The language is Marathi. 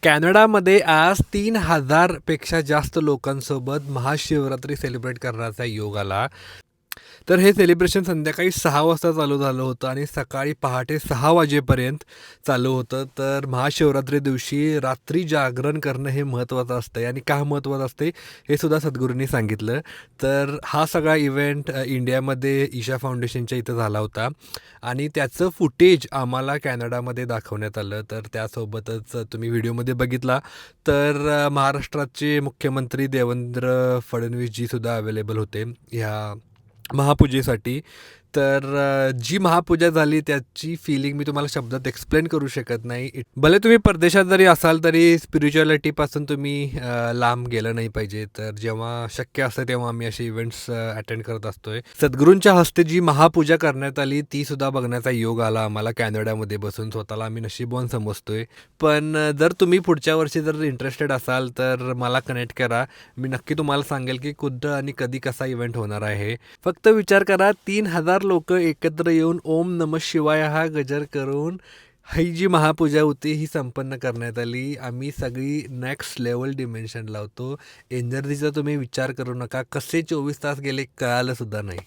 कॅनडामध्ये आज 3,000 पेक्षा जास्त लोकांसोबत महाशिवरात्री सेलिब्रेट करण्याचा योग आला. तर हे सेलिब्रेशन संध्याकाळी 6 वाजता चालू झालं होतं आणि सकाळी पहाटे 6 वाजेपर्यंत चालू होतं. तर महाशिवरात्री दिवशी रात्री जागरण करणं हे महत्त्वाचं असतं आणि का महत्त्वाचं असते हे सुद्धा सद्गुरूंनी सांगितलं. तर हा सगळा इव्हेंट इंडियामध्ये ईशा फाउंडेशनच्या इथं झाला होता आणि त्याचं फुटेज आम्हाला कॅनडामध्ये दाखवण्यात आलं. तर त्यासोबतच तुम्ही व्हिडिओमध्ये बघितला तर महाराष्ट्राचे मुख्यमंत्री देवेंद्र फडणवीसजीसुद्धा अवेलेबल होते ह्या महापूजेसाठी. तर जी महापूजा झाली त्याची फिलिंग मी तुम्हाला शब्दात एक्सप्लेन करू शकत नाही. भले तुम्ही परदेशात जरी असाल तरी स्पिरिच्युअलिटीपासून तुम्ही लांब गेलं नाही पाहिजे. तर जेव्हा शक्य असतं तेव्हा आम्ही असे इव्हेंट्स अटेंड करत असतोय. सद्गुरूंच्या हस्ते जी महापूजा करण्यात आली ती सुद्धा बघण्याचा योग आला आम्हाला कॅनडामध्ये बसून. स्वतःला आम्ही नशीबवान समजतोय. पण जर तुम्ही पुढच्या वर्षी जर इंटरेस्टेड असाल तर मला कनेक्ट करा. मी नक्की तुम्हाला सांगेल की कुठं आणि कधी कसा इव्हेंट होणार आहे. फक्त विचार करा 3,000 लोक एकत्र येऊन ओम नमः शिवाय हा गजर करून ही जी महापूजा होती ही संपन्न करण्यात आली. आम्ही सगळी नेक्स्ट लेवल डिमेन्शन लावतो. एनर्जीचा तुम्ही विचार करू नका. कसे 24 तास गेले कळालं सुद्धा नाही.